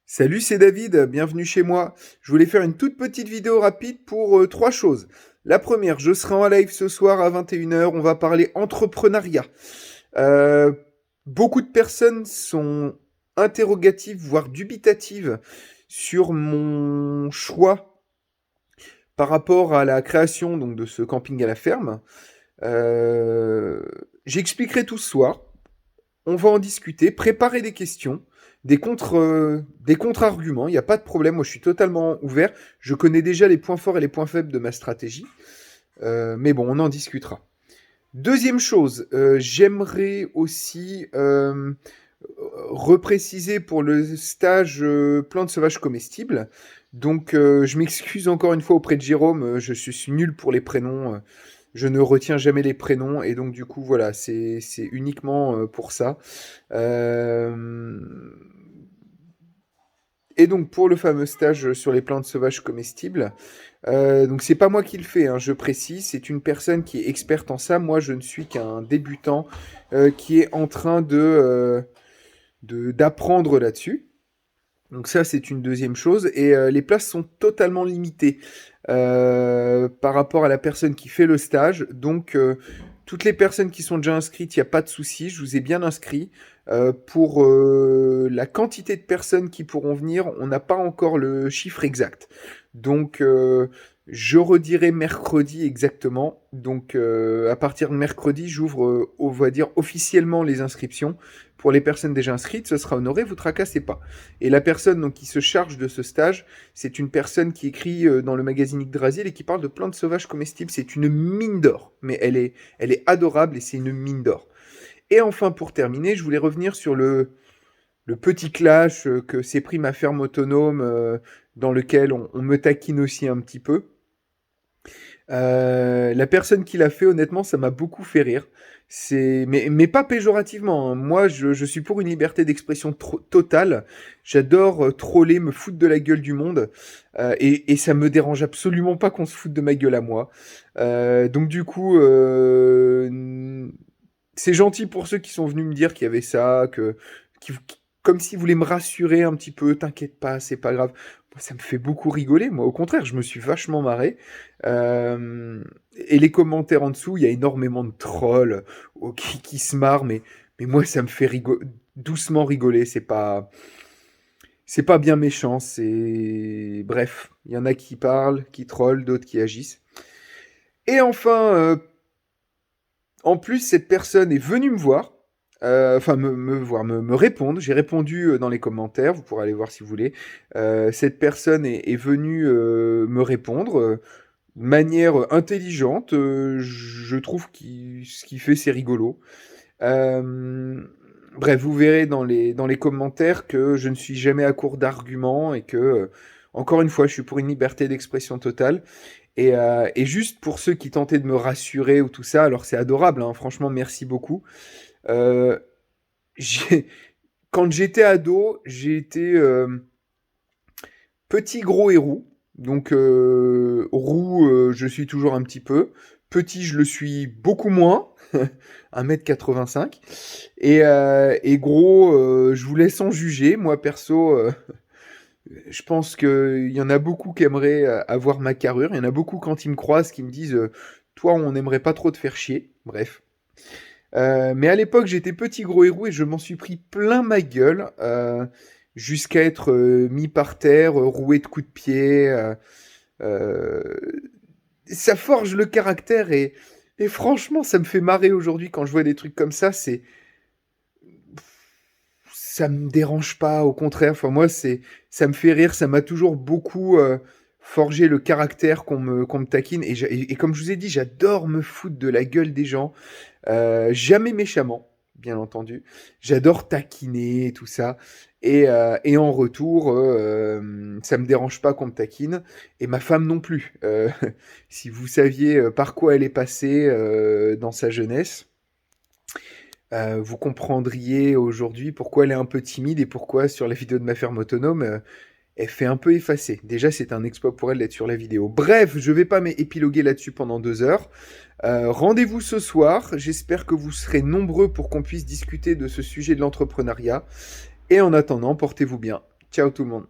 Salut, c'est David, bienvenue chez moi. Je voulais faire une toute petite vidéo rapide pour trois choses. La première, je serai en live ce soir à 21 h, on va parler entrepreneuriat. Euh, Beaucoup de personnes sont interrogatives, voire dubitatives sur mon choix par rapport à la création donc, de ce camping à la ferme. Euh, J'expliquerai tout ce soir. On va en discuter, préparer des questions, des contre-arguments. Il n'y a pas de problème. Moi, je suis totalement ouvert. Je connais déjà les points forts et les points faibles de ma stratégie. Mais bon, on en discutera. Deuxième chose, j'aimerais aussi repréciser pour le stage plantes sauvages comestibles. Donc, je m'excuse encore une fois auprès de Jérôme. Je suis nul pour les prénoms. Je ne retiens jamais les prénoms et donc du coup voilà, c'est uniquement pour ça. Euh, Et donc pour le fameux stage sur les plantes sauvages comestibles, donc c'est pas moi qui le fais, hein, je précise, c'est une personne qui est experte en ça. Moi, je ne suis qu'un débutant qui est en train d'apprendre là-dessus. Donc ça, c'est une deuxième chose. Et les places sont totalement limitées par rapport à la personne qui fait le stage. Donc toutes les personnes qui sont déjà inscrites, il n'y a pas de souci, je vous ai bien inscrit. Pour la quantité de personnes qui pourront venir, on n'a pas encore le chiffre exact. Donc je redirai mercredi exactement. Donc à partir de mercredi, j'ouvre, on va dire, officiellement les inscriptions. Pour les personnes déjà inscrites, ce sera honoré, vous tracassez pas. Et la personne donc, qui se charge de ce stage, c'est une personne qui écrit dans le magazine Yggdrasil et qui parle de plantes sauvages comestibles. C'est une mine d'or, mais elle est adorable et c'est une mine d'or. Et enfin, pour terminer, je voulais revenir sur le petit clash que s'est pris ma ferme autonome, dans lequel on me taquine aussi un petit peu. La personne qui l'a fait, honnêtement, ça m'a beaucoup fait rire. Mais pas péjorativement, hein. Moi, je suis pour une liberté d'expression totale. J'adore troller, me foutre de la gueule du monde. Et ça me dérange absolument pas qu'on se foute de ma gueule à moi. Donc du coup, c'est gentil pour ceux qui sont venus me dire qu'il y avait ça, comme s'ils voulaient me rassurer un petit peu. T'inquiète pas, c'est pas grave. Moi, ça me fait beaucoup rigoler. Moi, au contraire, je me suis vachement marré. Euh, et les commentaires en dessous, il y a énormément de trolls qui se marrent, mais moi, ça me fait doucement rigoler. C'est pas bien méchant. C'est bref, il y en a qui parlent, qui trollent, d'autres qui agissent. Et enfin, en plus, cette personne est venue me voir. Enfin, me voir, me répondre. J'ai répondu dans les commentaires, vous pourrez aller voir si vous voulez. Cette personne est venue me répondre de manière intelligente. Je trouve ce qu'il fait, c'est rigolo. Euh, Bref, vous verrez dans les commentaires que je ne suis jamais à court d'arguments et que, encore une fois, je suis pour une liberté d'expression totale. Et juste pour ceux qui tentaient de me rassurer ou tout ça, alors c'est adorable, hein, franchement, merci beaucoup. Euh, j'ai- Quand j'étais ado, j'ai été petit, gros et roux. Donc roux, je suis toujours un petit peu. Petit, je le suis beaucoup moins, 1,85 m. Et gros, je vous laisse en juger. Moi, perso, je pense qu'il y en a beaucoup qui aimeraient avoir ma carrure. Il y en a beaucoup quand ils me croisent qui me disent toi, on n'aimerait pas trop te faire chier. Bref. Mais à l'époque, j'étais petit, gros et roux et je m'en suis pris plein ma gueule jusqu'à être mis par terre, roué de coups de pied. Euh, Ça forge le caractère et franchement, ça me fait marrer aujourd'hui quand je vois des trucs comme ça. Ça me dérange pas, au contraire. Enfin, moi, ça me fait rire. Ça m'a toujours beaucoup forgé le caractère qu'on me taquine. Et comme je vous ai dit, j'adore me foutre de la gueule des gens. Jamais méchamment, bien entendu. J'adore taquiner, tout ça. Et en retour, ça me dérange pas qu'on me taquine. Et ma femme non plus. Si vous saviez par quoi elle est passée dans sa jeunesse, vous comprendriez aujourd'hui pourquoi elle est un peu timide et pourquoi sur la vidéo de ma ferme autonome, elle fait un peu effacer. Déjà, c'est un exploit pour elle d'être sur la vidéo. Bref, je vais pas m'épiloguer là-dessus pendant 2 heures. Rendez-vous ce soir. J'espère que vous serez nombreux pour qu'on puisse discuter de ce sujet de l'entrepreneuriat. Et en attendant, portez-vous bien. Ciao tout le monde.